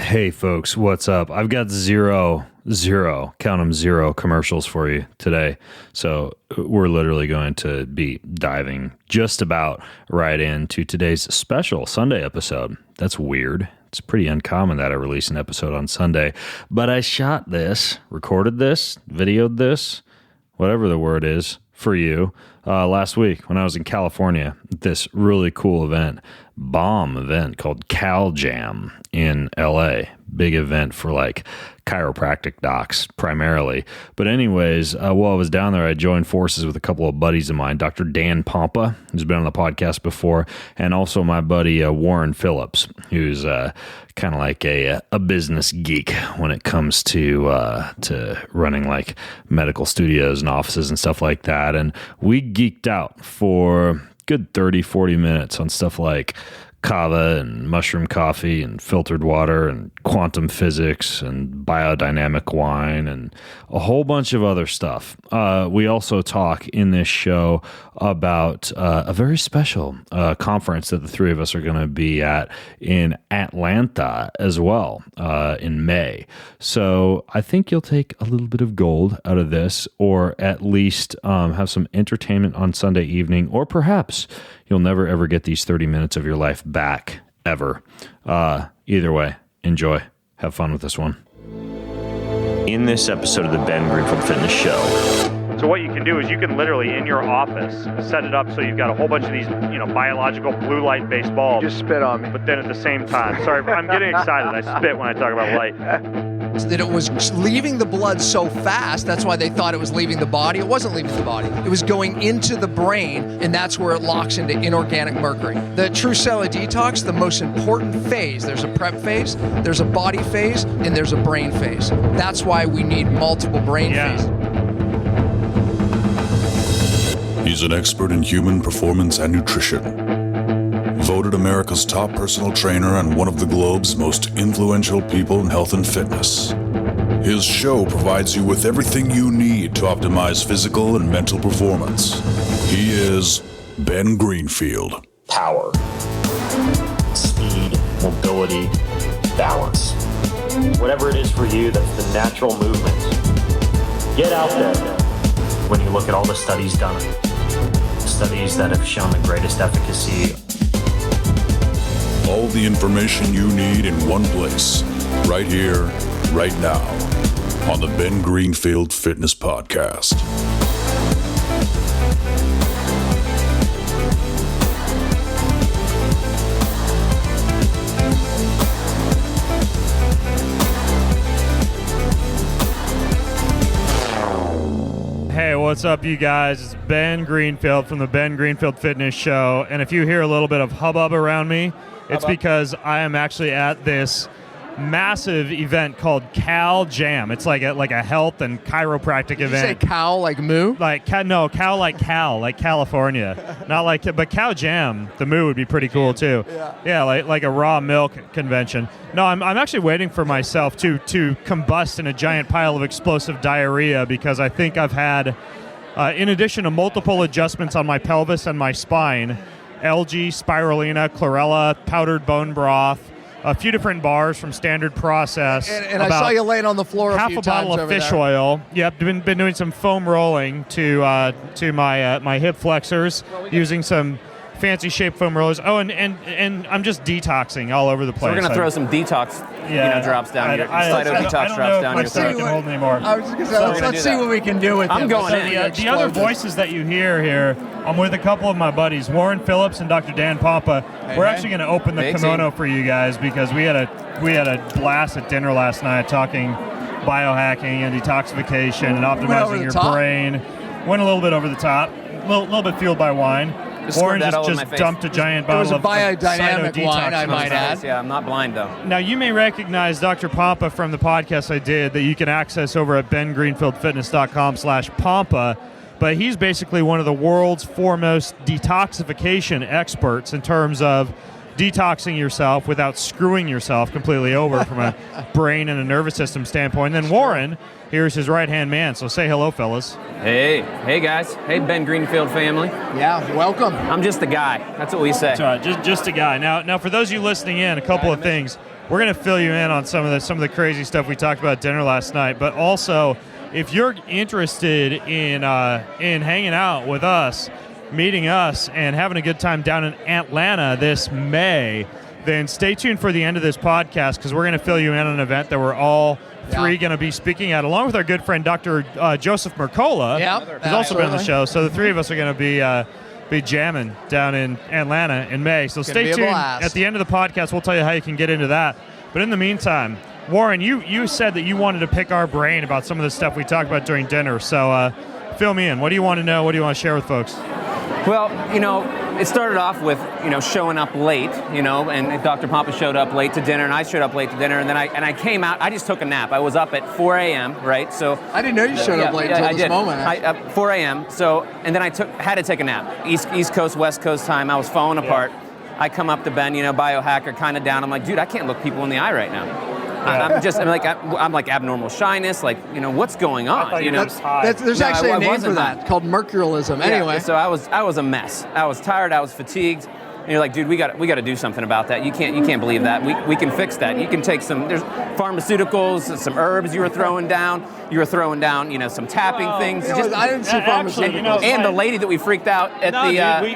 Hey folks, what's up? I've got zero, count them, zero commercials for you today. So we're literally going to be diving just about right into today's special Sunday episode. That's weird. It's pretty uncommon that I release an episode on Sunday, but I shot this, recorded this, videoed this, whatever the word is, for you last week when I was in California at this really cool bomb event called CalJam in LA. Big event for like chiropractic docs primarily. But anyways, while I was down there, I joined forces with a couple of buddies of mine, Dr. Dan Pompa, who's been on the podcast before, and also my buddy Warren Phillips, who's kind of like a business geek when it comes to running like medical studios and offices and stuff like that. And we geeked out for good 30, 40 minutes on stuff like Kava and mushroom coffee and filtered water and quantum physics and biodynamic wine and a whole bunch of other stuff. We also talk in this show about a very special conference that the three of us are going to be at in Atlanta as well in May. So I think you'll take a little bit of gold out of this, or at least have some entertainment on Sunday evening, or perhaps you'll never ever get these 30 minutes of your life back, ever. Either way, enjoy. Have fun with this one. In this episode of the Ben Greenfield Fitness Show. So what you can do is you can literally, in your office, set it up so you've got a whole bunch of these, biological blue light-based bulbs. Just spit on me. But then at the same time, sorry, I'm getting excited. I spit when I talk about light. That it was leaving the blood so fast, that's why they thought it was leaving the body. It wasn't leaving the body. It was going into the brain, and that's where it locks into inorganic mercury. The true cellular detox, the most important phase, there's a prep phase, there's a body phase, and there's a brain phase. That's why we need multiple brain phases. He's an expert in human performance and nutrition. Voted America's top personal trainer and one of the globe's most influential people in health and fitness. His show provides you with everything you need to optimize physical and mental performance. He is Ben Greenfield. Power, speed, mobility, balance. Whatever it is for you, that's the natural movement. Get out there. When you look at all the studies done, studies that have shown the greatest efficacy. All the information you need in one place, right here, right now, on the Ben Greenfield Fitness Podcast. Hey, what's up, you guys? It's Ben Greenfield from the Ben Greenfield Fitness Show. And if you hear a little bit of hubbub around me, it's because I am actually at this massive event called CalJam. It's like a health and chiropractic event. Did you say cow like moo? Cow like Cal, like California. Not like, but CalJam, the moo would be pretty cool too. Yeah, like a raw milk convention. No, I'm actually waiting for myself to combust in a giant pile of explosive diarrhea, because I think I've had, in addition to multiple adjustments on my pelvis and my spine, algae, spirulina, chlorella, powdered bone broth, a few different bars from Standard Process. And I saw you laying on the floor a few times. Half a bottle of fish oil. Yep, been doing some foam rolling to my hip flexors, using some fancy shaped foam rollers. Oh, and I'm just detoxing all over the place. So we're gonna throw some detox, drops down here. Cyto-detox drops down here. I can hold anymore. I was just gonna say, let's see what we can do with I'm him. going in. The other voices that you hear here, I'm with a couple of my buddies, Warren Phillips and Dr. Dan Pompa. We're actually going to open the kimono for you guys, because we had a blast at dinner last night talking biohacking and detoxification and optimizing your brain. Went a little bit over the top, a little bit fueled by wine. Warren just dumped a giant bottle of biodynamic wine, I might add. Yeah, I'm not blind though. Now, you may recognize Dr. Pompa from the podcast I did that you can access over at bengreenfieldfitness.com/Pompa. But he's basically one of the world's foremost detoxification experts in terms of detoxing yourself without screwing yourself completely over from a brain and a nervous system standpoint. And then Warren, here's his right-hand man. So say hello, fellas. Hey guys. Hey, Ben Greenfield family. Yeah, welcome. I'm just a guy. That's what we say. That's right, just a guy. Now, for those of you listening in, a couple of things. we're going to fill you in on some of the crazy stuff we talked about at dinner last night. But also, if you're interested in hanging out with us, meeting us, and having a good time down in Atlanta this May, then stay tuned for the end of this podcast, because we're going to fill you in on an event that we're all three going to be speaking at, along with our good friend Dr. Joseph Mercola, who's also been on the show. So the three of us are going to be jamming down in Atlanta in May. So stay tuned. At the end of the podcast, we'll tell you how you can get into that. But in the meantime, Warren, you said that you wanted to pick our brain about some of the stuff we talked about during dinner. So fill me in. What do you want to know? What do you want to share with folks? Well, it started off with, showing up late, and Dr. Pompa showed up late to dinner, and I showed up late to dinner, and then I came out. I just took a nap. I was up at 4 a.m., right? So I didn't know you showed up late until this moment. At 4 a.m. So, and then I had to take a nap. East Coast, West Coast time. I was falling apart. I come up to Ben, biohacker, kind of down. I'm like, dude, I can't look people in the eye right now. I'm like abnormal shyness, what's going on? There's actually a name for that called mercurialism. Anyway, so I was a mess. I was tired. I was fatigued. And you're like, dude, we got to do something about that. You can't believe that. We can fix that. You can take there's pharmaceuticals, some herbs you were throwing down. You were throwing down, some tapping things. I didn't see pharmaceuticals. And the lady that we freaked out at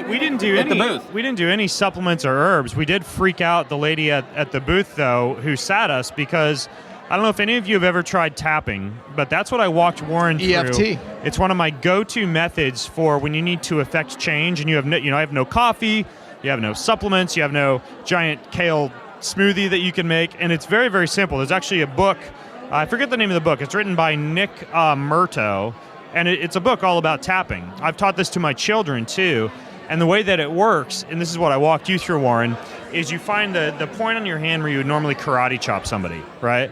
we didn't do at the booth. We didn't do any supplements or herbs. We did freak out the lady at the booth, though, who sat us, because I don't know if any of you have ever tried tapping, but that's what I walked Warren through. EFT. It's one of my go-to methods for when you need to affect change, and you have I have no coffee, you have no supplements, you have no giant kale smoothie that you can make, and it's very, very simple. There's actually a book, I forget the name of the book. It's written by Nick Murto, and it's a book all about tapping. I've taught this to my children too, and the way that it works, and this is what I walked you through, Warren, is you find the point on your hand where you would normally karate chop somebody, right?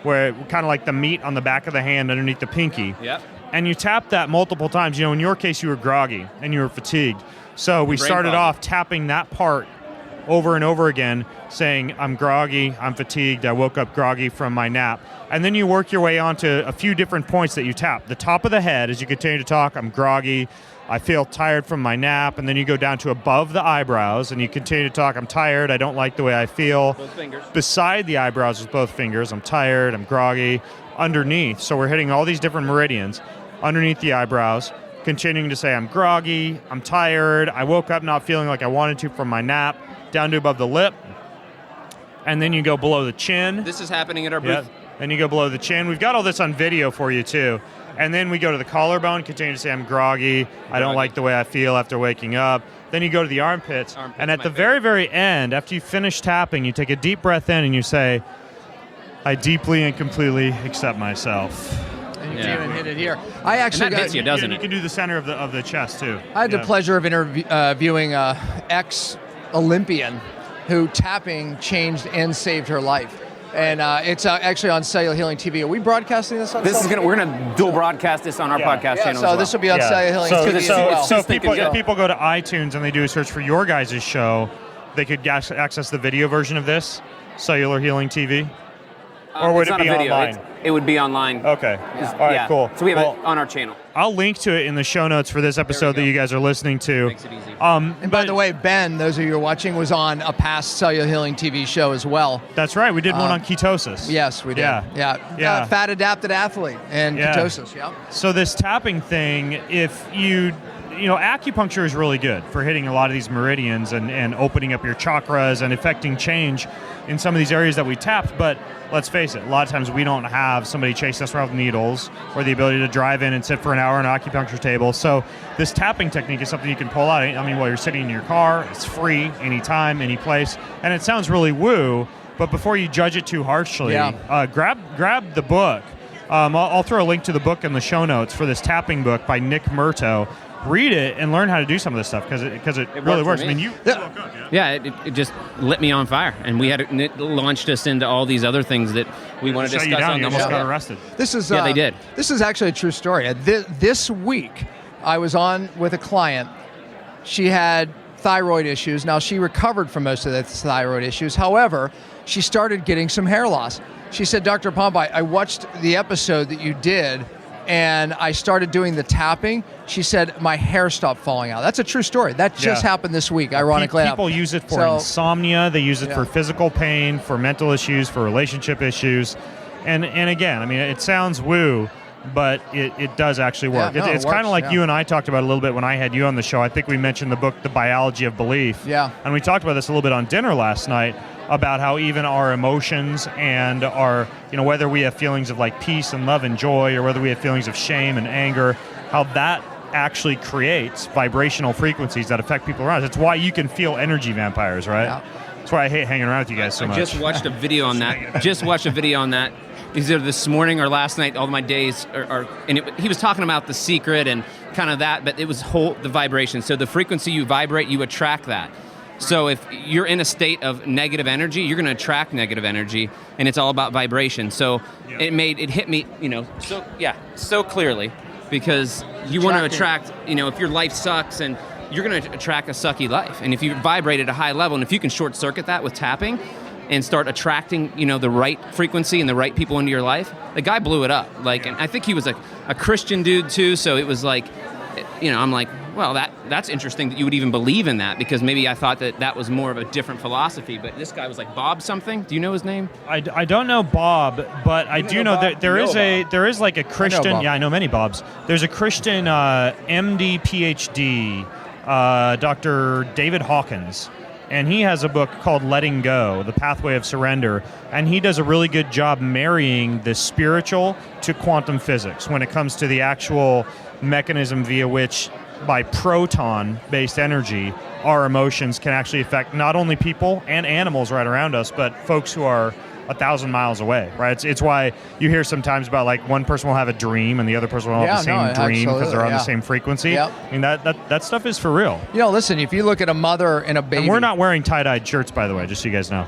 Where kind of like the meat on the back of the hand underneath the pinky. Yep. And you tap that multiple times. In your case, you were groggy and you were fatigued. So we started off tapping that part over and over again, saying, I'm groggy, I'm fatigued, I woke up groggy from my nap. And then you work your way onto a few different points that you tap. The top of the head, as you continue to talk, I'm groggy, I feel tired from my nap. And then you go down to above the eyebrows and you continue to talk, I'm tired, I don't like the way I feel. Both fingers. Beside the eyebrows with both fingers, I'm tired, I'm groggy. Underneath, so we're hitting all these different meridians. Underneath the eyebrows, continuing to say, I'm groggy, I'm tired, I woke up not feeling like I wanted to from my nap, down to above the lip. And then you go below the chin. This is happening at our booth. Then you go below the chin. We've got all this on video for you too. And then we go to the collarbone, continue to say, I'm groggy, I don't like the way I feel after waking up. Then you go to the armpits. And at the very, very end, after you finish tapping, you take a deep breath in and you say, I deeply and completely accept myself. And you can even hit it here. I actually and that hits you, doesn't it? You can do the center of the chest too. I had the pleasure of interviewing an ex-Olympian who tapping changed and saved her life. And it's actually on Cellular Healing TV. Are we broadcasting this on? We're gonna dual broadcast this on our podcast channel. So this will be on Cellular Healing TV as well. So if people go to iTunes and they do a search for your guys' show, they could access the video version of this, Cellular Healing TV. Or would it be online? It would be online. Okay. All right, cool. So we have it on our channel. I'll link to it in the show notes for this episode that you guys are listening to. Makes it easy. And by the way, Ben, those of you who are watching, was on a past Cellular Healing TV show as well. That's right. We did one on ketosis. Yes, we did. Yeah. Fat adapted athlete and ketosis. Yeah. So this tapping thing, if acupuncture is really good for hitting a lot of these meridians and opening up your chakras and affecting change in some of these areas that we tapped. But let's face it, a lot of times we don't have somebody chasing us around with needles or the ability to drive in and sit for an hour on an acupuncture table. So this tapping technique is something you can pull out. I mean, while you're sitting in your car, it's free, anytime, any place. And it sounds really woo, but before you judge it too harshly, grab the book. I'll throw a link to the book in the show notes for this tapping book by Nick Murto. Read it and learn how to do some of this stuff because it really works. I mean, you woke up, it just lit me on fire, and it launched us into all these other things that we want to discuss. You almost got arrested. They did. This is actually a true story. This week, I was on with a client. She had thyroid issues. Now, she recovered from most of the thyroid issues. However, she started getting some hair loss. She said, Dr. Pompa, I watched the episode that you did and I started doing the tapping. She said my hair stopped falling out. That's a true story. That just happened this week, ironically. People use it for insomnia. They use it for physical pain, for mental issues, for relationship issues. And again, I mean, it sounds woo, but it does actually work. Yeah, it's kind of like you and I talked about a little bit when I had you on the show. I think we mentioned the book, The Biology of Belief. Yeah. And we talked about this a little bit on dinner last night, about how even our emotions and our, whether we have feelings of like peace and love and joy, or whether we have feelings of shame and anger, how that actually creates vibrational frequencies that affect people around us. It's why you can feel energy vampires, right? Yeah. That's why I hate hanging around with you guys so much. I just watched a video on that. Either this morning or last night. All my days are and he was talking about the secret and kind of that, but it was the vibration. So the frequency you vibrate, you attract that. So if you're in a state of negative energy, you're going to attract negative energy, and it's all about vibration. So it hit me, so clearly, because you want to attract, if your life sucks, and you're going to attract a sucky life. And if you vibrate at a high level, and if you can short circuit that with tapping and start attracting, the right frequency and the right people into your life, the guy blew it up. And I think he was a Christian dude too. So it was like, I'm like, well, that's interesting that you would even believe in that, because maybe I thought that was more of a different philosophy. But this guy was like Bob something. Do you know his name? I don't know Bob, but I do know that there is like a Christian. I know many Bobs. There's a Christian MD PhD, Dr. David Hawkins. And he has a book called Letting Go, The Pathway of Surrender. And he does a really good job marrying the spiritual to quantum physics when it comes to the actual mechanism via which, by proton-based energy, our emotions can actually affect not only people and animals right around us, but folks who are 1,000 miles away, right? It's why you hear sometimes about like one person will have a dream and the other person will have the same dream because they're on the same frequency. Yep. I mean, that stuff is for real. Listen, if you look at a mother and a baby... And we're not wearing tie-dyed shirts, by the way, just so you guys know.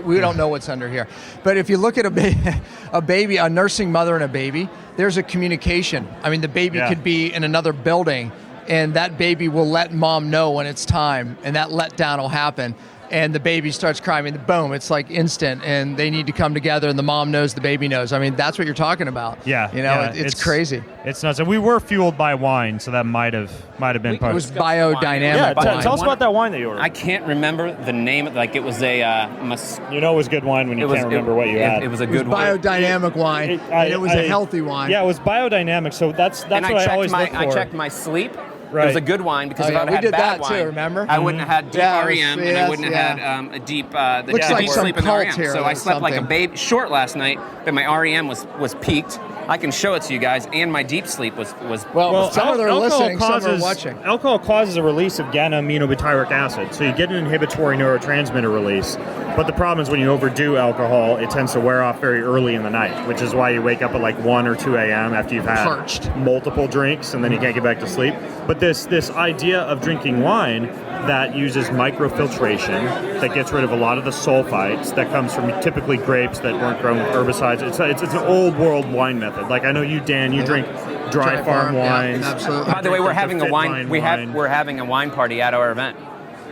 We don't know what's under here. But if you look at a baby, a nursing mother and a baby, there's a communication. I mean, the baby could be in another building, and that baby will let mom know when it's time, and that letdown will happen. And the baby starts crying, and boom, it's like instant, and they need to come together, and the mom knows, the baby knows. I mean, that's what you're talking about. Yeah. It's crazy. It's nuts. And we were fueled by wine, so that might have been part of it. It was biodynamic wine. Tell us about that wine that you ordered. I can't remember the name. Like, it was a... it was good wine when you can't remember what you had. It was a good wine. Biodynamic wine, and it was a healthy wine. Yeah, it was biodynamic, so that's what I always look for. I checked my sleep. Right. It was a good wine, because if I had bad wine, too, remember? I wouldn't have had deep REM, and I wouldn't have had a deep, deep sleep in the REM. So I slept like a babe short last night, but my REM was peaked. I can show it to you guys, and my deep sleep was well, some are listening, some are watching. Alcohol causes a release of gamma-aminobutyric acid, so you get an inhibitory neurotransmitter release. But the problem is when you overdo alcohol, it tends to wear off very early in the night, which is why you wake up at like 1 or 2 a.m. after you've had multiple drinks, and then you can't get back to sleep. But this idea of drinking wine that uses microfiltration, that gets rid of a lot of the sulfites that comes from typically grapes that weren't grown with herbicides. It's an old world wine method. Like, I know you, Dan, you drink dry farm wines. Yeah, absolutely. By the way, we're having a wine. We're having a wine party at our event.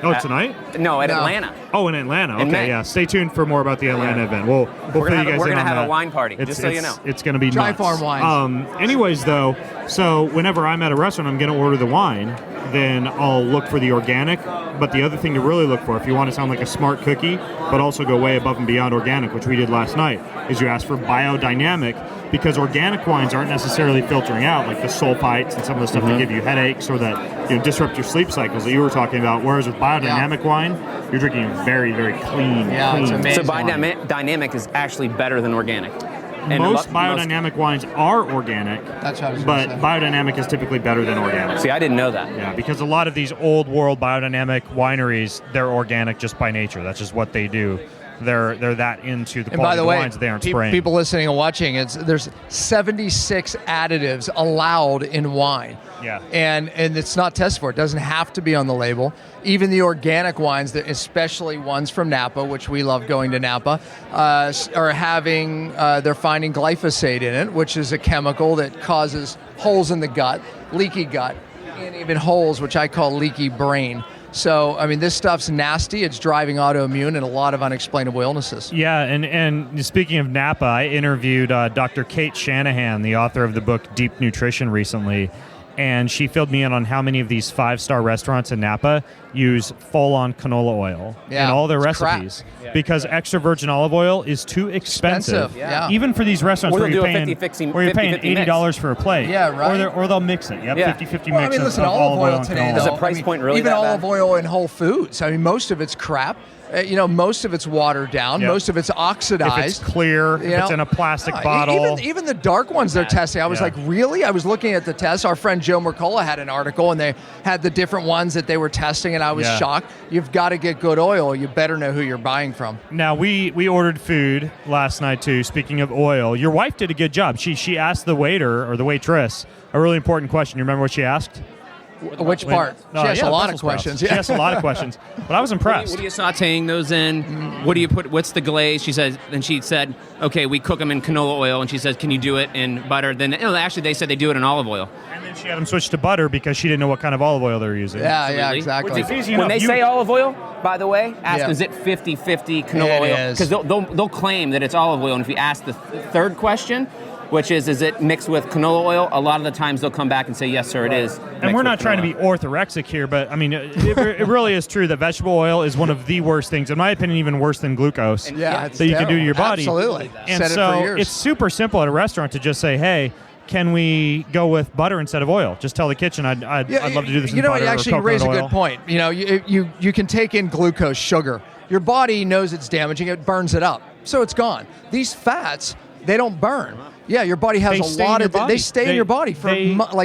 Oh, tonight? No, Atlanta. Oh, in Atlanta. Okay, yeah. Stay tuned for more about the Atlanta event. We'll fill you guys in on that. We're going to have a wine party, just so you know. It's going to be dry nuts. farm wines. Anyways, though, so whenever I'm at a restaurant, I'm going to order the wine. Then I'll look for the organic. But the other thing to really look for, if you want to sound like a smart cookie, but also go way above and beyond organic, which we did last night, is you ask for biodynamic, because organic wines aren't necessarily filtering out like the sulfites and some of the stuff that give you headaches or that disrupt your sleep cycles that you were talking about. Whereas with biodynamic wine, you're drinking very, very clean. It's amazing. So biodynamic is actually better than organic. And most biodynamic wines are organic, that's what I was but saying. Biodynamic is typically better than organic. See, I didn't know that. Yeah, because a lot of these old world biodynamic wineries, they're organic just by nature. That's just what they do. They're that into the quality of the wines that they aren't spraying. People listening and watching, there's 76 additives allowed in wine. Yeah. And it's not tested for. It doesn't have to be on the label. Even the organic wines, especially ones from Napa, which we love going to Napa, are having, they're finding glyphosate in it, which is a chemical that causes holes in the gut, leaky gut, and even holes, which I call leaky brain. So, I mean, this stuff's nasty. It's driving autoimmune and a lot of unexplainable illnesses. Yeah, and speaking of Napa, I interviewed Dr. Kate Shanahan, the author of the book Deep Nutrition, recently, and she filled me in on how many of these 5-star restaurants in Napa use full-on canola oil in all their recipes because extra virgin olive oil is too expensive. Yeah. Even for these restaurants where you're paying $80 for a plate. Yeah, right. Or they'll mix it. Yep, 50-50 mix I mean, listen, of olive oil and today, canola. Is though, the price point really even that olive bad? oil in Whole Foods, I mean, most of it's crap. Most of it's watered down. Yep. Most of it's oxidized. If it's clear, if it's in a plastic bottle. Even the dark ones they're testing, I was like, really? I was looking at the tests. Our friend Joe Mercola had an article, and they had the different ones that they were testing, and I was shocked. You've got to get good oil. You better know who you're buying from. Now, we ordered food last night, too. Speaking of oil, your wife did a good job. She asked the waiter or the waitress a really important question. You remember what she asked? Which part? She asked a lot of questions. She asked a lot of questions, but I was impressed. What are you sauteing those in? What do you put? What's the glaze? She said. Then she said, "Okay, we cook them in canola oil." And she says, "Can you do it in butter?" Then actually, they said they do it in olive oil. And then she had them switch to butter because she didn't know what kind of olive oil they were using. Yeah, exactly. It's easy When enough. they say olive oil, by the way, ask, Yeah. is it 50-50 canola It oil? is. Because they'll claim that it's olive oil. And if you ask the third question, which is it mixed with canola oil, a lot of the times they'll come back and say, yes, sir, it is. And we're not trying to be orthorexic here, but I mean, it really is true that vegetable oil is one of the worst things, in my opinion, even worse than glucose It's that you can do to your body. Absolutely. And Said so it for years. it's super simple at a restaurant to just say, hey, can we go with butter instead of oil? Just tell the kitchen I'd love to do this in butter or Actually, you coconut raise a oil. good point. You can take in glucose, sugar. Your body knows it's damaging. It burns it up. So it's gone. These fats, they don't burn. Yeah, your body has They a stay lot in of... your body. They stay in your body for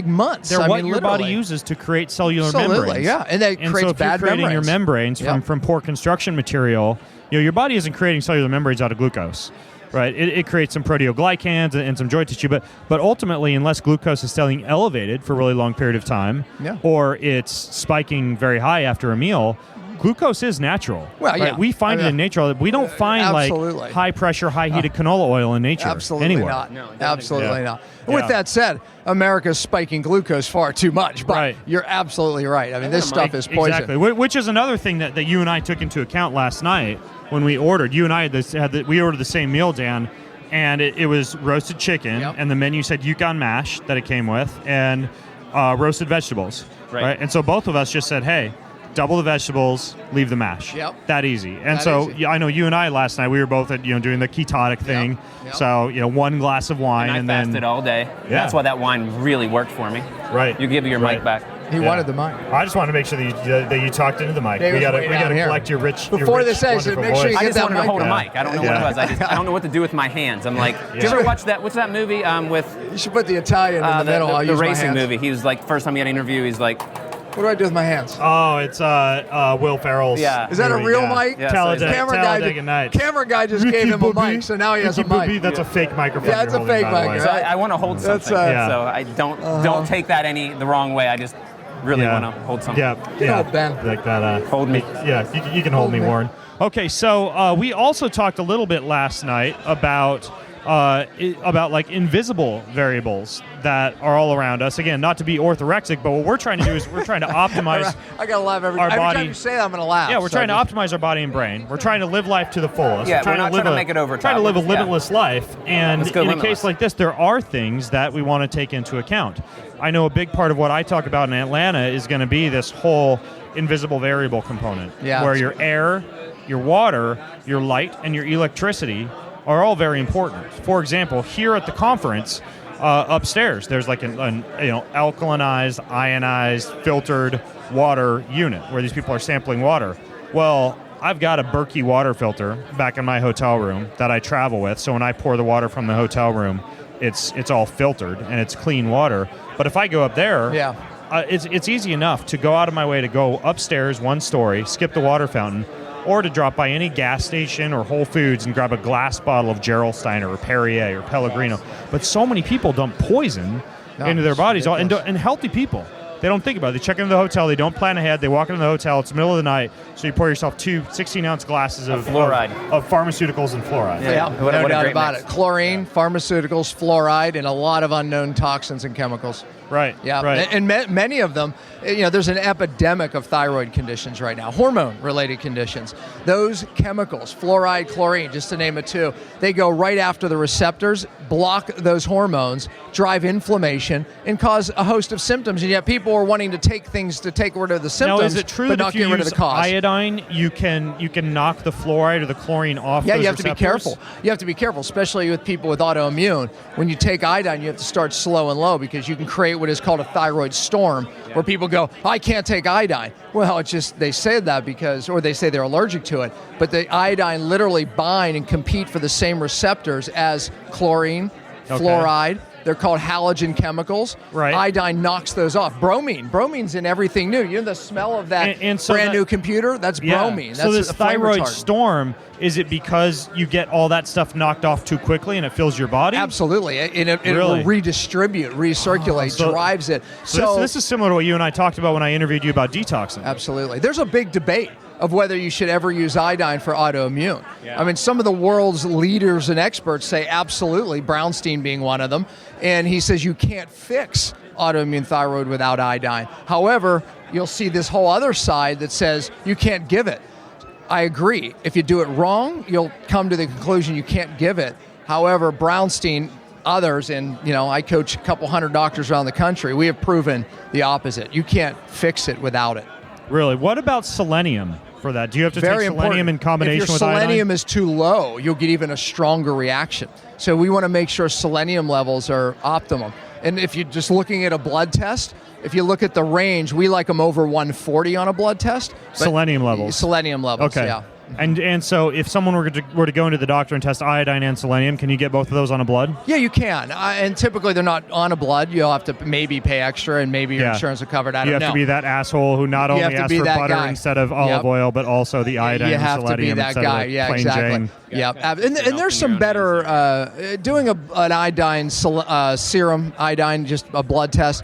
months. They're what your body literally. uses to create cellular Absolutely, membranes. yeah. And that so creates if bad you're creating your membranes. membranes from poor construction material, your body isn't creating cellular membranes out of glucose. Right, it creates some proteoglycans and some joint tissue, but ultimately, unless glucose is staying elevated for a really long period of time, or it's spiking very high after a meal, glucose is natural. Well, right? yeah. We find it in nature. We don't find like high pressure, high heated canola oil in nature. Absolutely anywhere. not. No, Absolutely not. With that said, America's spiking glucose far too much. But you're absolutely right. I mean, this stuff is poison. Exactly. Which is another thing that you and I took into account last night when we ordered. You and I we ordered the same meal, Dan, and it was roasted chicken, and the menu said Yukon mash that it came with, and roasted vegetables. Right. And so both of us just said, hey, double the vegetables, leave the mash. That easy. And I know you and I last night, we were both doing the ketotic thing. So, one glass of wine and I fasted all day. That's why that wine really worked for me. Right. You give your mic back. He wanted the mic. I just wanted to make sure that you talked into the mic. We got to collect your rich, Before this ends, make sure you I get just that wanted to mic hold a back. mic. I don't know what it was. I don't know what to do with my hands. I'm like, did you ever watch that? What's that movie with? You should put the Italian in the middle. I'll The use my racing hands. movie. He was like, first time he had an interview, he's like, What do I do with my hands? Oh, it's Will Ferrell's. Yeah. Is that a movie, real mic? Yeah, Camera guy just gave him a mic, so now he has a mic. That's a fake microphone. Yeah, it's a fake mic. So I want to hold something. That's, So I don't take that the wrong way. I just really want to hold something. Yeah. Ben. Like that. Hold me. Yeah, you can hold me, Warren. Okay, so we also talked a little bit last night about like invisible variables that are all around us. Again, not to be orthorexic, but what we're trying to do is we're trying to optimize I gotta laugh every our body. time you say that. I'm gonna laugh. Yeah, we're trying to optimize our body and brain. We're trying to live life to the fullest. Yeah, we're we're not trying to make it over Trying to live a top. limitless life. And Let's go in a limitless. case like this, there are things that we want to take into account. I know a big part of what I talk about in Atlanta is going to be this whole invisible variable component, where your air, your water, your light, and your electricity are all very important. For example, here at the conference, upstairs, there's like an alkalinized, ionized, filtered water unit where these people are sampling water. Well, I've got a Berkey water filter back in my hotel room that I travel with, so when I pour the water from the hotel room, it's all filtered and it's clean water. But if I go up there, it's easy enough to go out of my way to go upstairs one story, skip the water fountain, or to drop by any gas station or Whole Foods and grab a glass bottle of Gerolsteiner or Perrier or Pellegrino. But so many people dump poison into their bodies, and healthy people. They don't think about it. They check into the hotel. They don't plan ahead. They walk into the hotel. It's the middle of the night. So you pour yourself 2 16-ounce glasses of fluoride. Of pharmaceuticals and fluoride. No doubt about it. Chlorine, pharmaceuticals, fluoride, and a lot of unknown toxins and chemicals. Right. Yeah, Right. and many of them, there's an epidemic of thyroid conditions right now, hormone-related conditions. Those chemicals, fluoride, chlorine, just to name it two, they go right after the receptors, block those hormones, drive inflammation, and cause a host of symptoms. And yet people are wanting to take things to take rid of the symptoms, Now, is it true but that not if you get rid of use the cause. iodine, you can knock the fluoride or the chlorine off? Yeah, those you have to be receptors? careful. You have to be careful, especially with people with autoimmune. When you take iodine, you have to start slow and low because you can create what is called a thyroid storm, where people go, I can't take iodine. Well, it's just they say that or they say they're allergic to it, but the iodine literally bind and compete for the same receptors as chlorine, fluoride. They're called halogen chemicals. Right. Iodine knocks those off. Bromine's in everything new. The smell of that And so brand that- new computer? That's bromine. So That's this a flame thyroid retardant. storm, is it because you get all that stuff knocked off too quickly and it fills your body? Absolutely. It Really? will redistribute, recirculate, so- drives it. So this is similar to what you and I talked about when I interviewed you about detoxing. Absolutely. There's a big debate of whether you should ever use iodine for autoimmune. I mean, some of the world's leaders and experts say absolutely, Brownstein being one of them, and he says you can't fix autoimmune thyroid without iodine. However, you'll see this whole other side that says you can't give it. I agree. If you do it wrong, you'll come to the conclusion you can't give it. However, Brownstein, others, and I coach a couple hundred doctors around the country, we have proven the opposite. You can't fix it without it. Really? What about selenium for that? Do you have to take selenium in combination with with selenium iodine? is too low, you'll get even a stronger reaction. So we want to make sure selenium levels are optimum. And if you're just looking at a blood test, if you look at the range, we like them over 140 on a blood test. Selenium levels. Selenium levels, Okay. yeah. And so if someone were to go into the doctor and test iodine and selenium, can you get both of those on a blood? Yeah, you can. And typically they're not on a blood. You'll have to maybe pay extra and maybe your insurance will cover it. I You don't have know. to be that asshole who not only have to asks be for that butter guy. instead of olive oil, but also the iodine You and have to be selenium that instead guy. of Yeah, plain exactly. Jane. Yep. And there's some better doing an iodine serum, iodine, just a blood test.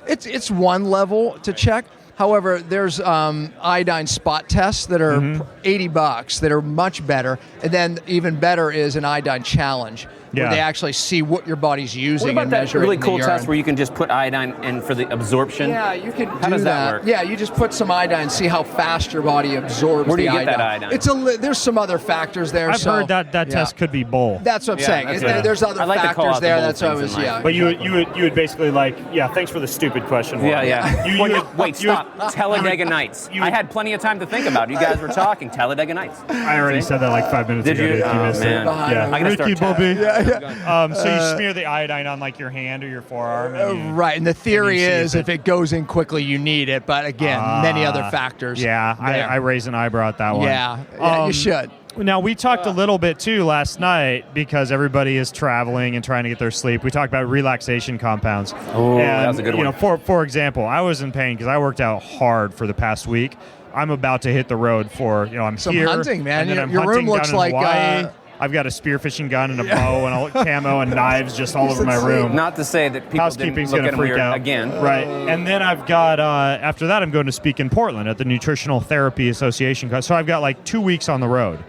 It's one level to check. However, there's iodine spot tests that are $80 that are much better, and then even better is an iodine challenge, where they actually see what your body's using What about and that measure really it in cool the test urine. where you can just put iodine in for the absorption? Yeah, you can How do does that work? Yeah, you just put some iodine, see how fast your body absorbs Where do you the get that iodine? It's there's some other factors there. I've heard that test could be bull. That's what I'm saying. There's other I like to call factors out the there. bull That's what I things was. in Yeah. life. But you would basically thanks for the stupid question. Warren. Wait, stop. Talladega Nights. I had plenty of time to think about it. You guys were talking. Talladega Nights. I already said that like 5 minutes Did ago. you? Dude. Oh, missed man. it. Yeah. I gotta start Ricky Bobby. tapping. So you smear the iodine on like your hand or your forearm. And you, Right, and the theory see is if if it goes in quickly, you need it. But again, many other factors. Yeah, there. I raise an eyebrow at that one. Yeah, you should. Now, we talked a little bit, too, last night because everybody is traveling and trying to get their sleep. We talked about relaxation compounds. Oh, that was a good one. For example, I was in pain because I worked out hard for the past week. I'm about to hit the road for, I'm Some here. hunting, man. And then I'm Your room hunting looks down in like, Hawaii. I've got a spearfishing gun and a bow and a camo and knives just all over my room. Not to say that people didn't Housekeeping's look going at to them freak weird out. again. Right. And then I've got, after that, I'm going to speak in Portland at the Nutritional Therapy Association. So I've got like 2 weeks on the road.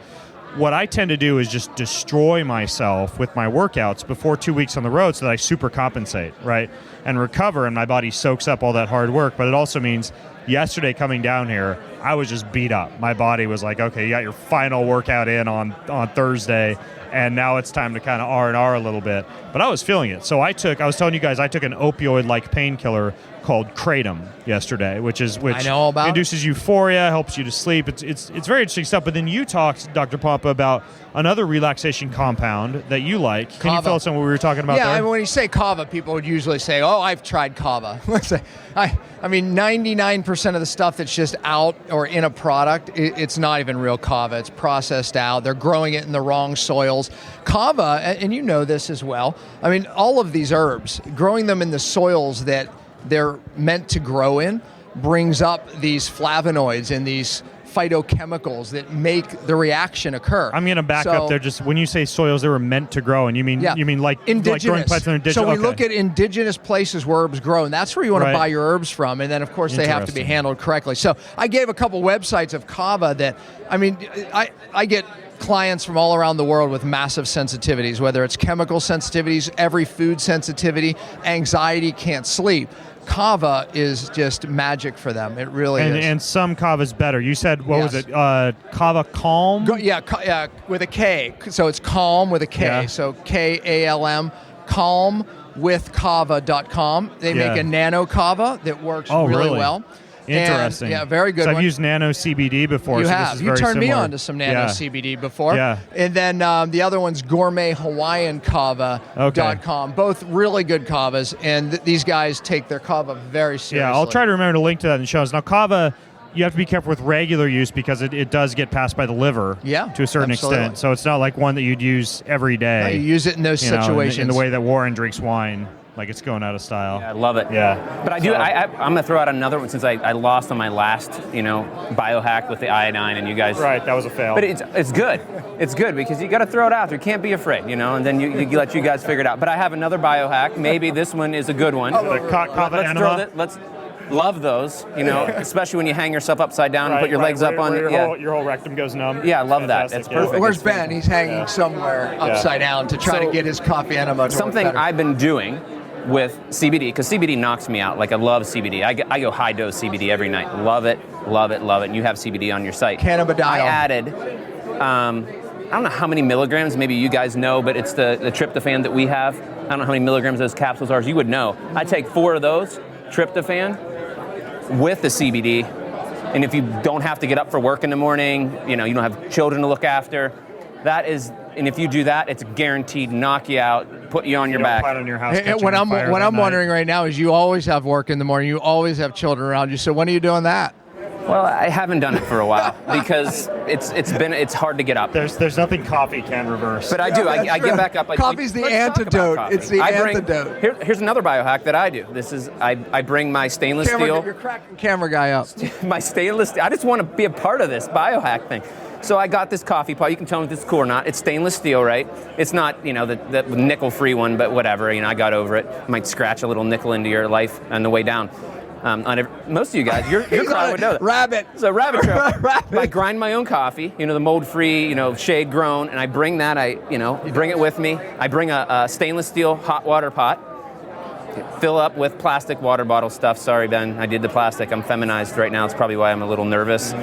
What I tend to do is just destroy myself with my workouts before 2 weeks on the road so that I super compensate, right? And recover, and my body soaks up all that hard work. But it also means yesterday coming down here, I was just beat up. My body was like, okay, you got your final workout in on Thursday, and now it's time to kind of R&R a little bit. But I was feeling it. So I was telling you guys, I took an opioid-like painkiller called Kratom yesterday, which I know about. induces euphoria, helps you to sleep. It's very interesting stuff. But then you talked, Dr. Pompa, about another relaxation compound that you like. Can you Kava. fill us in what we were talking about Yeah, there? I mean, when you say Kava, people would usually say, "Oh, I've tried Kava." I mean, 99% of the stuff that's just out or in a product, it's not even real Kava. It's processed out. They're growing it in the wrong soils. Kava, and you know this as well. I mean, all of these herbs, growing them in the soils that they're meant to grow in, brings up these flavonoids and these phytochemicals that make the reaction occur. I'm going to back up there. Just when you say soils, they were meant to grow, and you mean like indigenous. Like growing plants in indigenous. So we okay. look at indigenous places where herbs grow, and that's where you want to buy your herbs from. And then, of course, they have to be Interesting. handled correctly. So I gave a couple websites of Kava that, I mean, I get clients from all around the world with massive sensitivities, whether it's chemical sensitivities, every food sensitivity, anxiety, can't sleep. Kava is just magic for them. It really is. And some Kava's better. You said, what was it? Kava Calm? Yeah, with a K. So it's Calm with a K. Yeah. So Kalm, Calm with Kava.com. They make a nano Kava that works really well. Interesting. And, yeah, very good. So I've used nano CBD before. You so have. This is You very turned me similar. on to some nano CBD before. Yeah. And then the other one's Gourmet Hawaiian Kava.com. Both really good Kavas, and these guys take their Kava very seriously. Yeah, I'll try to remember to link to that in the show notes. Now, Kava, you have to be careful with regular use because it does get passed by the liver to a certain extent. So it's not like one that you'd use every day. No, you use it in those situations. In the way that Warren drinks wine. Like it's going out of style. Yeah, I love it. Yeah. But I'm going to throw out another one since I lost on my last, biohack with the iodine and you guys. Right, that was a fail. But it's good. It's good because you got to throw it out there. You can't be afraid, and then you let you guys figure it out. But I have another biohack. Maybe this one is a good one. The Kava enema? Let's love those, especially when you hang yourself upside down and put your legs up on it. Your whole rectum goes numb. Yeah, I love that. It's perfect. Where's Ben? He's hanging somewhere upside down to try to get his coffee enema to something work better. I've been doing with CBD, because CBD knocks me out. Like, I love CBD. I go high dose CBD every night. Love it, love it, love it. And you have CBD on your site. Cannabidiol. I added, I don't know how many milligrams, maybe you guys know, but it's the tryptophan that we have. I don't know how many milligrams those capsules are. You would know. I take 4 of those, tryptophan, with the CBD. And if you don't have to get up for work in the morning, you don't have children to look after, and if you do that, it's guaranteed knock you out, put you on your back. On your house What I'm wondering right now is you always have work in the morning. You always have children around you. So when are you doing that? Well, I haven't done it for a while because it's hard to get up. There's nothing coffee can reverse. But I do. I get back up. Coffee's the antidote. It's the antidote. Here's another biohack that I do. This is I bring my stainless steel. You're cracking camera guy up. My stainless steel. I just want to be a part of this biohack thing. So I got this coffee pot. You can tell me if it's cool or not. It's stainless steel, right? It's not, the nickel-free one, but whatever. I got over it. Might scratch a little nickel into your life on the way down. Most of you guys, your crowd would know that. Rabbit. So rabbit trail. I grind my own coffee, the mold-free, shade grown, and I bring that. Bring it with me. I bring a stainless steel hot water pot. Fill up with plastic water bottle stuff. Sorry, Ben, I did the plastic. I'm feminized right now. It's probably why I'm a little nervous. My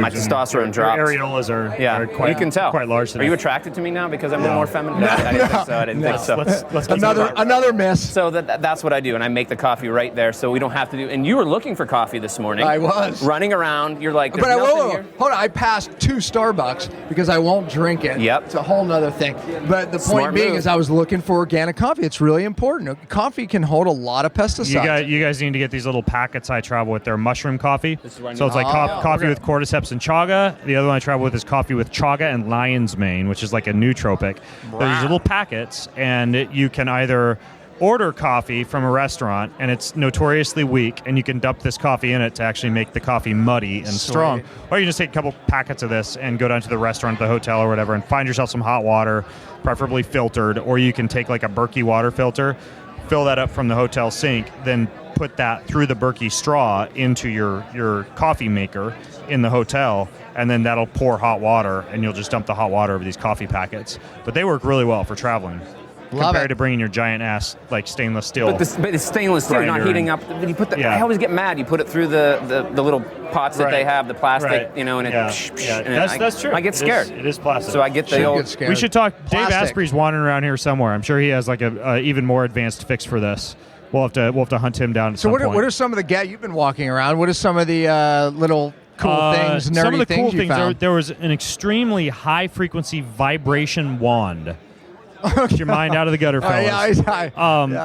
testosterone dropped. Your areolas are quite, you can tell. Quite large today. Are you attracted to me now because I'm a little more feminine? No, I didn't think so. Let's another miss. So that's what I do, and I make the coffee right there, so we don't have to do. And you were looking for coffee this morning. I was running around. You're like, but hold on. I passed 2 Starbucks because I won't drink it. Yep. It's a whole nother thing. But the point being is I was looking for organic coffee. It's really important. Coffee can hold a lot of pesticides. You guys need to get these little packets I travel with. They're mushroom coffee. So it's like coffee with cordyceps and chaga. The other one I travel with is coffee with chaga and lion's mane, which is like a nootropic. There's little packets, and you can either order coffee from a restaurant, and it's notoriously weak, and you can dump this coffee in it to actually make the coffee muddy and strong. Or you just take a couple packets of this and go down to the restaurant, the hotel, or whatever, and find yourself some hot water, preferably filtered, or you can take like a Berkey water filter, fill that up from the hotel sink, then put that through the Berkey straw into your coffee maker in the hotel, and then that'll pour hot water, and you'll just dump the hot water over these coffee packets. But they work really well for traveling. Compared to bringing your giant ass like stainless steel. But it's stainless steel, not heating up. When you put I always get mad. You put it through the little pots that they have, the plastic, and it. That's true. I get scared. It is plastic. So I get the old. We should talk. Dave Asprey's wandering around here somewhere. I'm sure he has like a even more advanced fix for this. We'll have to hunt him down. So what are some of the you've been walking around? What are some of the little cool things, nerdy some of the things cool you found? things. There was an extremely high frequency vibration wand. Get your mind out of the gutter, fellas.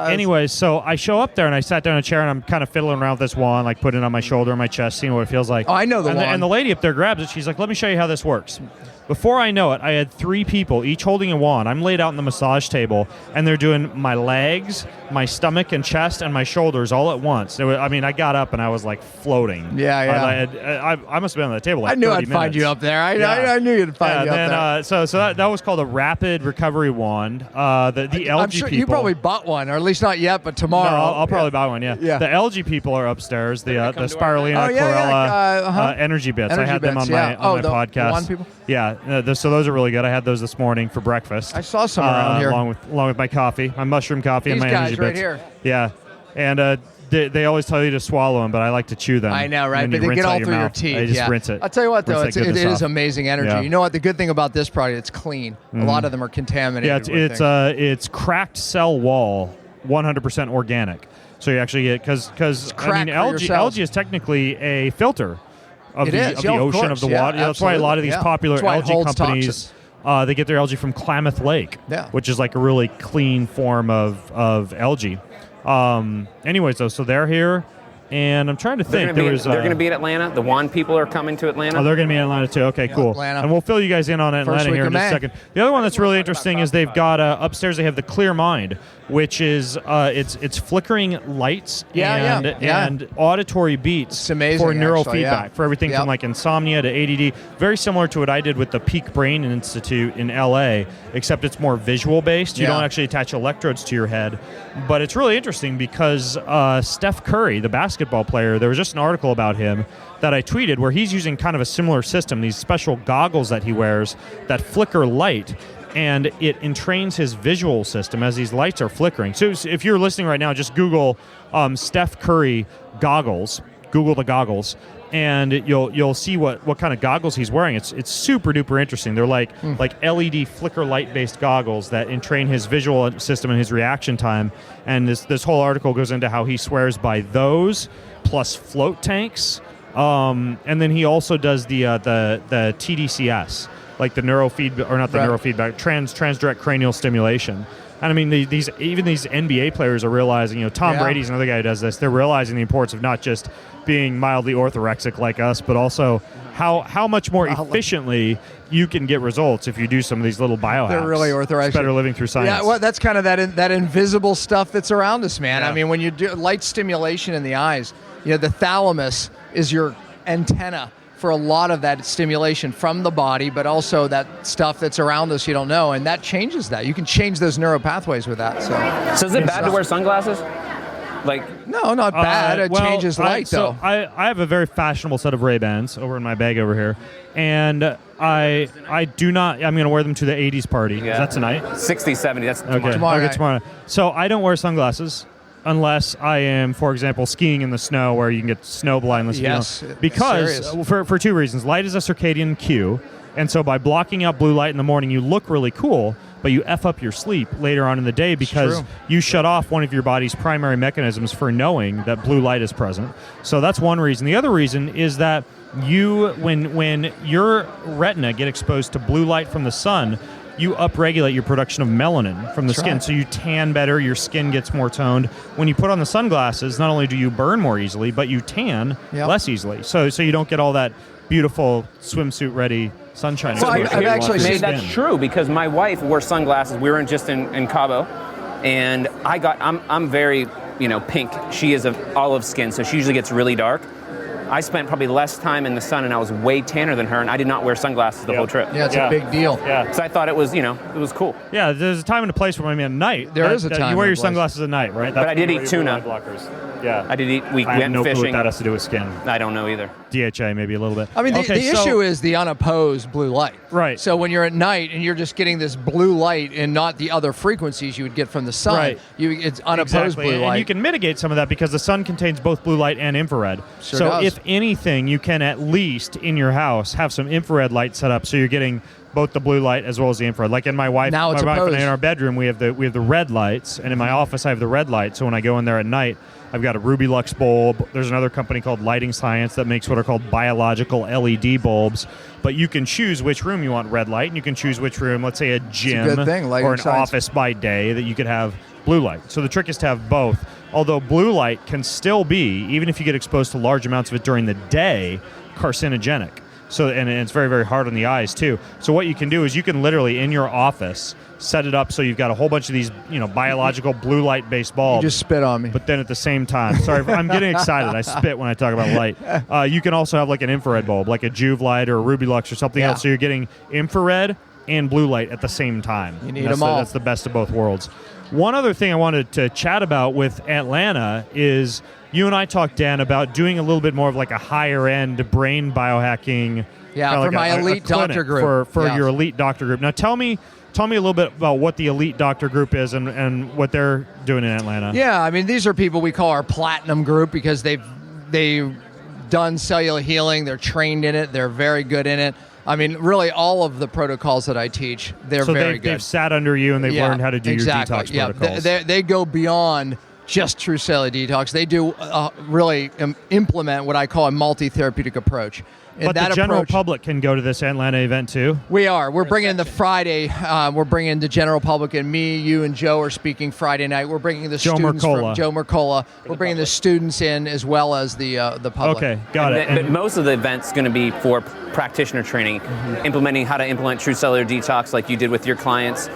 Anyways, so I show up there and I sat down in a chair and I'm kind of fiddling around with this wand, like putting it on my shoulder and my chest, seeing what it feels like. Oh, I know the wand. And the lady up there grabs it. She's like, "Let me show you how this works." Before I know it, I had 3 people, each holding a wand. I'm laid out on the massage table, and they're doing my legs, my stomach and chest, and my shoulders all at once. I got up and I was like floating. Yeah. I must have been on the table like I knew 30 I'd find minutes. you up there. I knew you'd find you up there. So that was called a rapid recovery wand. The LG I'm sure people. you probably bought one, or at least not yet, but tomorrow. No, I'll probably buy one. Yeah. The LG people are upstairs. The spirulina, chlorella, energy bits. I had them on my podcast. Wand people? Yeah, So those are really good. I had those this morning for breakfast. I saw some around here. Along with my coffee, my mushroom coffee, and These my guys energy right bits. here. Yeah, and they always tell you to swallow them, but I like to chew them. I know, right? And But you they rinse get out all your through your mouth. teeth. I just rinse it. I'll tell you what, though, Rinse it that goodness is off. amazing energy. Yeah. You know what? The good thing about this product, it's clean. A lot of them are contaminated. Yeah, it's cracked cell wall, 100% organic. So you actually get because cracked for your algae cells. is technically a filter of the Yeah, of ocean, course. of the Yeah, water. That's why a lot of these absolutely. popular That's why it algae holds companies they get their algae from Klamath Lake, Yeah. which is like a really clean form of algae. Anyways, though, so they're here. And I'm trying to think. They're going to be in Atlanta. The Juan people are coming to Atlanta. Oh, they're going to be in Atlanta too. Okay, cool. Atlanta. And we'll fill you guys in on Atlanta First week here of in just a May. second. The other one that's really interesting is they've got upstairs. They have the Clear Mind, which is it's flickering lights and auditory beats It's amazing, for actually, neurofeedback yeah. for everything Yep. from like insomnia to ADD. Very similar to what I did with the Peak Brain Institute in LA, except it's more visual based. You Yeah. don't actually attach electrodes to your head, but it's really interesting because Steph Curry, the basketball player, there was just an article about him that I tweeted where he's using kind of a similar system, these special goggles that he wears that flicker light, and it entrains his visual system as these lights are flickering. So if you're listening right now, just Google Steph Curry goggles, Google the goggles, and you'll see what kind of goggles he's wearing. It's super duper interesting. They're like LED flicker light based goggles that entrain his visual system and his reaction time. And this whole article goes into how he swears by those plus float tanks. And then he also does the TDCS, like the neurofeedback, or not the neurofeedback, transdirect cranial stimulation. And I mean, these NBA players are realizing, Tom Brady's another guy who does this. They're realizing the importance of not just being mildly orthorexic like us, but also how much more efficiently you can get results if you do some of these little biohacks. They're really orthorexic. It's better living through science. Yeah, well, that's kind of that invisible stuff that's around us, man. Yeah. I mean, when you do light stimulation in the eyes, the thalamus is your antenna for a lot of that stimulation from the body, but also that stuff that's around us you don't know, and that changes that. You can change those neural pathways with that. So is it bad to wear sunglasses? No, not bad. It changes light, though. I have a very fashionable set of Ray-Bans over in my bag over here, and I do not. I'm going to wear them to the 80s party. Yeah. Is that tonight? 60, 70. That's tomorrow. Okay. Tomorrow Okay, night. tomorrow. So I don't wear sunglasses unless I am, for example, skiing in the snow where you can get snow blindness. Yes, because for two reasons. Light is a circadian cue, and so by blocking out blue light in the morning, you look really cool, but you F up your sleep later on in the day because you shut off one of your body's primary mechanisms for knowing that blue light is present. So that's one reason. The other reason is that when your retina get exposed to blue light from the sun, you upregulate your production of melanin from the skin. right. So you tan better, your skin gets more toned. When you put on the sunglasses, not only do you burn more easily, but you tan less easily. So you don't get all that beautiful swimsuit ready sunshine. Well, exposure I've you want actually for your Maybe skin. that's true because my wife wore sunglasses. We were just in Cabo, and I'm very pink. She is of olive skin, so she usually gets really dark. I spent probably less time in the sun, and I was way tanner than her, and I did not wear sunglasses the whole trip. Yeah, it's a big deal. Yeah. So I thought it was cool. Yeah, there's a time and a place for at night. There is a time You wear and a your place. sunglasses at night, right? But I did when you eat wear tuna. your blue light blockers. Yeah. I did eat. We I have went no clue fishing. what that has to do with skin. I don't know either. DHA maybe a little bit. I mean, the so- issue is the unopposed blue light. Right. So when you're at night and you're just getting this blue light and not the other frequencies you would get from the sun, Right. It's unopposed blue light. And you can mitigate some of that because the sun contains both blue light and infrared. Sure so does. if anything, you can at least in your house have some infrared light set up so you're getting both the blue light as well as the infrared. Like in my wife, Now it's and I opposed. in our bedroom, we have the red lights, and in my office I have the red light. So when I go in there at night, I've got a Ruby Lux bulb. There's another company called Lighting Science that makes what are called biological LED bulbs. But you can choose which room you want red light, and you can choose which room, let's say a gym good thing, lighting or an science. office by day, that you could have blue light. So the trick is to have both. Although blue light can still be, even if you get exposed to large amounts of it during the day, carcinogenic. So and it's very, very hard on the eyes too. So what you can do is you can literally in your office set it up so you've got a whole bunch of these, biological blue light based bulbs. You just spit on me. But then at the same time, sorry, I'm getting excited. I spit when I talk about light. You can also have like an infrared bulb, like a Juve light or a Ruby Lux or something else. So you're getting infrared and blue light at the same time. You need them all. That's the best of both worlds. One other thing I wanted to chat about with Atlanta is you and I talked, Dan, about doing a little bit more of like a higher end brain biohacking Yeah, Kinda for my a elite clinic doctor group. For Yeah. your elite doctor group. Now tell me a little bit about what the elite doctor group is and what they're doing in Atlanta. Yeah, I mean, these are people we call our platinum group because they've done cellular healing. They're trained in it. They're very good in it. I mean, really, all of the protocols that I teach, they're very good. They've sat under you and they've learned how to do your detox protocols. They go beyond just true cellular detox. They do really implement what I call a multi-therapeutic approach. And but the general public can go to this Atlanta event too? We are. We're bringing in the Friday. We're bringing the general public, and me, you, and Joe are speaking Friday night. We're bringing the students from Joe Mercola. We're bringing the students in as well as the public. Okay, got it. But most of the event's going to be for practitioner training, implementing how to implement true cellular detox like you did with your clients,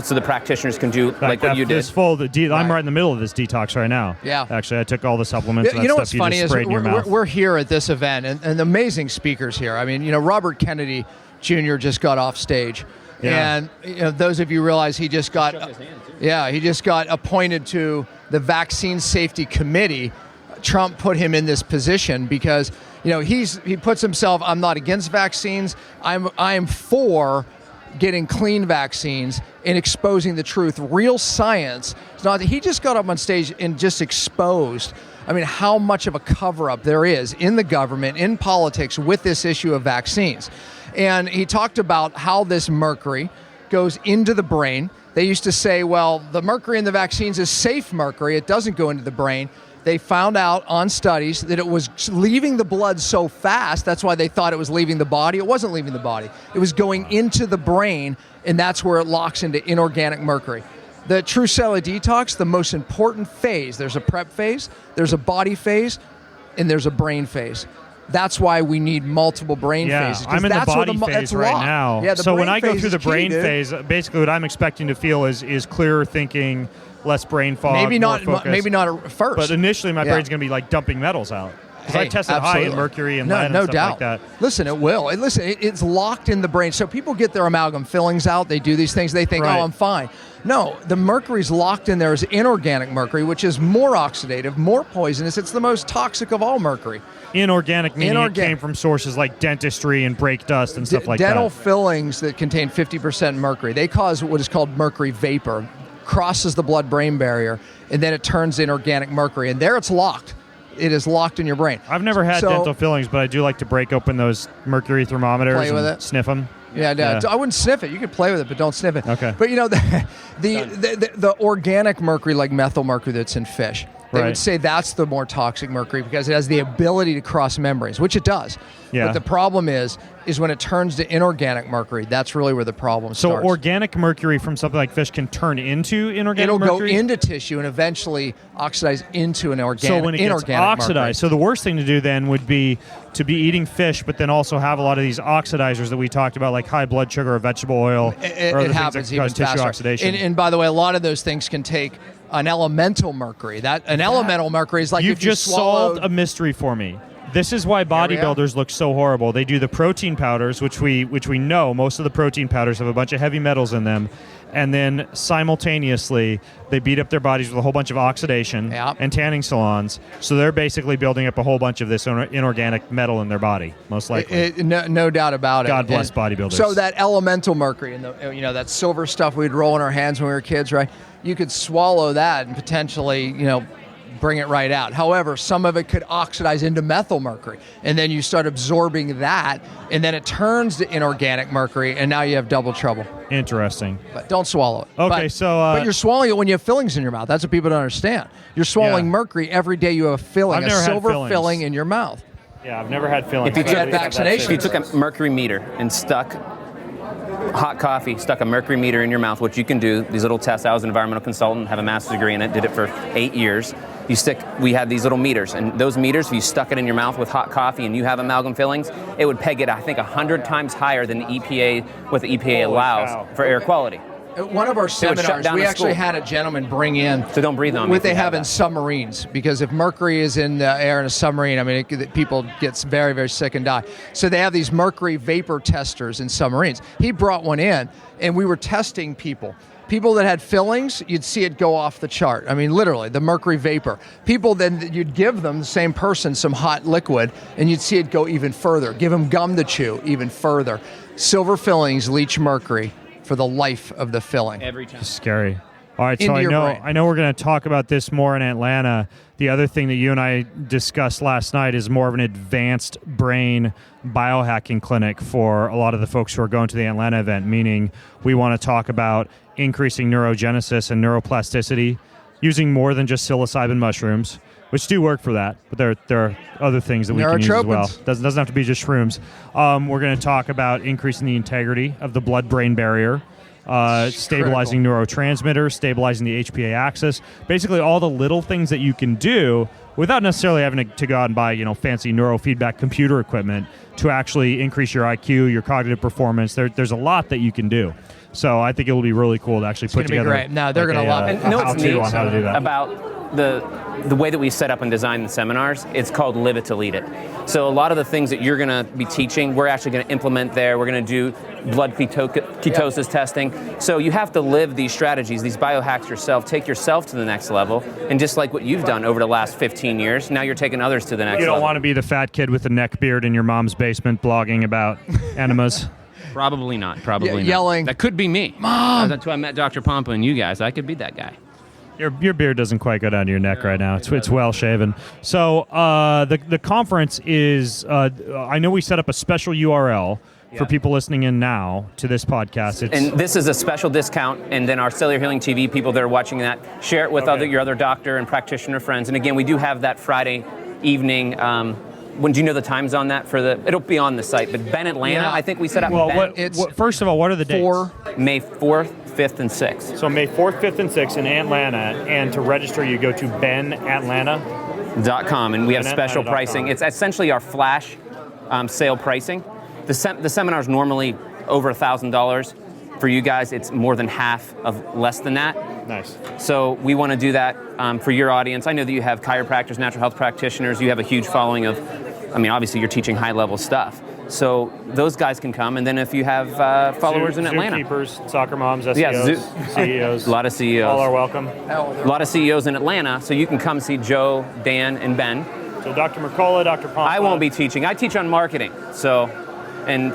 so the practitioners can do like what you did. I'm right in the middle of this detox right now. Yeah. Actually, I took all the supplements. You know what's funny is we're we're here at this event, and amazing speakers here. I mean, Robert Kennedy Jr. just got off stage. Yeah. And those of you realize he just got appointed to the Vaccine Safety Committee. Trump put him in this position because he puts himself, I'm not against vaccines. I'm for getting clean vaccines and exposing the truth, real science. It's not that he just got up on stage and just exposed, how much of a cover-up there is in the government, in politics with this issue of vaccines. And he talked about how this mercury goes into the brain. They used to say, well, the mercury in the vaccines is safe mercury. It doesn't go into the brain. They found out on studies that it was leaving the blood so fast, that's why they thought it was leaving the body. It wasn't leaving the body. It was going into the brain, and that's where it locks into inorganic mercury. The true cellular detox, the most important phase, there's a prep phase, there's a body phase, and there's a brain phase. That's why we need multiple brain phases. I'm in the body phase right now. Yeah, so when I go through the brain phase, basically what I'm expecting to feel is clearer thinking, less brain fog, maybe not at first. But initially my brain's going to be like dumping metals out. Because I tested high in mercury and lead and stuff doubt. like that. Listen, it will. It's locked in the brain. So people get their amalgam fillings out. They do these things. They think, oh, I'm fine. No, the mercury's locked in there as inorganic mercury, which is more oxidative, more poisonous. It's the most toxic of all mercury. Inorganic meaning it came from sources like dentistry and brake dust and stuff like that. Dental fillings that contain 50% mercury, they cause what is called mercury vapor, crosses the blood-brain barrier, and then it turns inorganic mercury. And there it's locked. It is locked in your brain. I've never had dental fillings, but I do like to break open those mercury thermometers and sniff them. Yeah, I wouldn't sniff it. You can play with it, but don't sniff it. Okay. But the organic mercury, like methyl mercury that's in fish, they would say that's the more toxic mercury because it has the ability to cross membranes, which it does. Yeah. But the problem is when it turns to inorganic mercury, that's really where the problem starts. So organic mercury from something like fish can turn into inorganic mercury? It'll go into tissue and eventually oxidize into an organic. So when it gets oxidized, mercury. So the worst thing to do then would be to be eating fish, but then also have a lot of these oxidizers that we talked about, like high blood sugar or vegetable oil. It happens even tissue faster. Oxidation. And by the way, a lot of those things can take an elemental mercury. Elemental mercury is like You've if you just solved a mystery for me. This is why bodybuilders look so horrible. They do the protein powders, which we know most of the protein powders have a bunch of heavy metals in them, and then simultaneously they beat up their bodies with a whole bunch of oxidation and tanning salons. So they're basically building up a whole bunch of this inorganic metal in their body, most likely. No doubt about it. God bless bodybuilders. So that elemental mercury and that silver stuff we'd roll in our hands when we were kids, right? You could swallow that and potentially, bring it right out. However, some of it could oxidize into methyl mercury, and then you start absorbing that, and then it turns to inorganic mercury, and now you have double trouble. Interesting. But don't swallow it. Okay, but you're swallowing it when you have fillings in your mouth. That's what people don't understand. You're swallowing mercury every day you have a filling, a silver filling in your mouth. Yeah, I've never had fillings. If you get vaccination, if you took a mercury meter and stuck hot coffee, stuck a mercury meter in your mouth, which you can do, these little tests. I was an environmental consultant, have a master's degree in it, did it for 8 years. We had these little meters, and those meters, if you stuck it in your mouth with hot coffee and you have amalgam fillings, it would peg it, I think, 100 times higher than what the EPA allows for air quality. At one of our shut seminars, down we the actually school. had a gentleman bring in So don't breathe on me what if they you have have in that. submarines, because if mercury is in the air in a submarine, I mean, people get very, very sick and die. So they have these mercury vapor testers in submarines. He brought one in, and we were testing people. People that had fillings, you'd see it go off the chart. I mean, literally, the mercury vapor. People, then you'd give them, the same person, some hot liquid, and you'd see it go even further. Give them gum to chew, even further. Silver fillings leach mercury for the life of the filling. Every time. Scary. All right, so Into your brain. I know we're going to talk about this more in Atlanta. The other thing that you and I discussed last night is more of an advanced brain biohacking clinic for a lot of the folks who are going to the Atlanta event, meaning we want to talk about increasing neurogenesis and neuroplasticity using more than just psilocybin mushrooms, which do work for that, but there are other things that we can use as well. Doesn't have to be just shrooms. We're going to talk about increasing the integrity of the blood-brain barrier, stabilizing neurotransmitters, stabilizing the HPA axis, basically all the little things that you can do without necessarily having to go out and buy, fancy neurofeedback computer equipment to actually increase your IQ, your cognitive performance. There's a lot that you can do. So I think it will be really cool to actually put together. Great. No, they're going to love it. And what's neat on how to do that. about the way that we set up and design the seminars, it's called Live It to Lead It. So a lot of the things that you're going to be teaching, we're actually going to implement there. We're going to do blood ketosis testing. So you have to live these strategies, these biohacks yourself, take yourself to the next level. And just like what you've done over the last 15 years, now you're taking others to the next level. You don't want to be the fat kid with the neck beard in your mom's basement blogging about enemas. Probably not. Probably not. Yelling. That could be me. Mom! That's why I met Dr. Pompa and you guys. I could be that guy. Your beard doesn't quite go down to your neck right now. It's well shaven. So the conference is. I know we set up a special URL for people listening in now to this podcast. And this is a special discount, and then our Cellular Healing TV people that are watching that, share it with your other doctor and practitioner friends. And again, we do have that Friday evening. When do you know the times on that? It'll be on the site, but Ben Atlanta, I think we set up. Well, first of all, what are the dates? May 4th, 5th, and 6th. So May 4th, 5th, and 6th in Atlanta, and to register, you go to benatlanta.com, and we have special pricing. It's essentially our flash sale pricing. The seminar is normally over $1,000. For you guys, it's more than half of less than that. Nice. So we want to do that for your audience. I know that you have chiropractors, natural health practitioners. You have a huge following of, obviously you're teaching high-level stuff. So those guys can come. And then if you have followers in Atlanta. Zookeepers, soccer moms, SEOs, CEOs. A lot of CEOs. All are welcome. A lot of CEOs in Atlanta. So you can come see Joe, Dan, and Ben. So Dr. Mercola, Dr. Pompa. I won't be teaching. I teach on marketing. So, and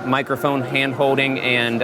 microphone hand holding and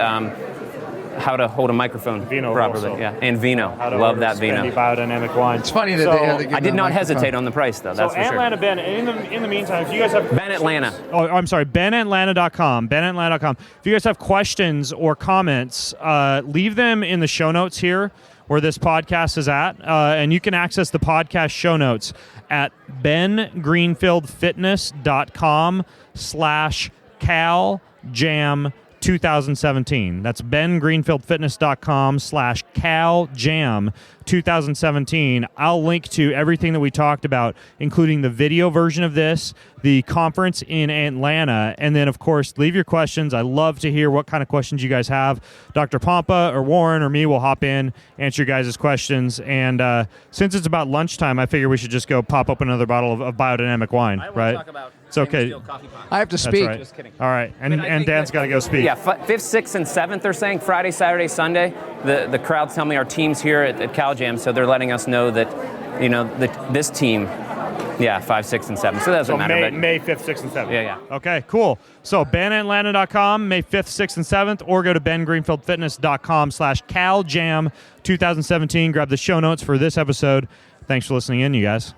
how to hold a microphone vino properly. also. Yeah, and vino. Love that vino. Biodynamic wine. It's funny that they had to give I did them not a hesitate on the price though. That's for sure. Atlanta, Ben. In the meantime, if you guys have Ben Atlanta. Oh, I'm sorry, benatlanta.com. Benatlanta.com. If you guys have questions or comments, leave them in the show notes here where this podcast is at, and you can access the podcast show notes at bengreenfieldfitness.com/CalJam 2017. That's bengreenfieldfitness.com/CalJam 2017. I'll link to everything that we talked about, including the video version of this, the conference in Atlanta, and then, of course, leave your questions. I love to hear what kind of questions you guys have. Dr. Pompa or Warren or me will hop in, answer your guys' questions, and since it's about lunchtime, I figure we should just go pop open another bottle of biodynamic wine, right? Talk about it's okay. I have to speak. That's right. Just kidding. All right, and Dan's got to go speak. Yeah, 5th, 6th, and 7th, they're saying Friday, Saturday, Sunday. The crowd's telling me our team's here at CalJam, so they're letting us know that, this team, 5, 6, and 7. So that doesn't matter. May 5th, 6th, and 7th. Yeah. Okay, cool. So benatlanta.com, May 5th, 6th, and 7th, or go to bengreenfieldfitness.com/CalJam 2017. Grab the show notes for this episode. Thanks for listening in, you guys.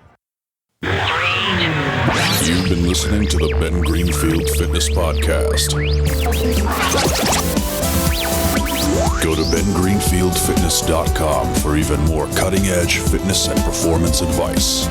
You've been listening to the Ben Greenfield Fitness Podcast. Go to bengreenfieldfitness.com for even more cutting-edge fitness and performance advice.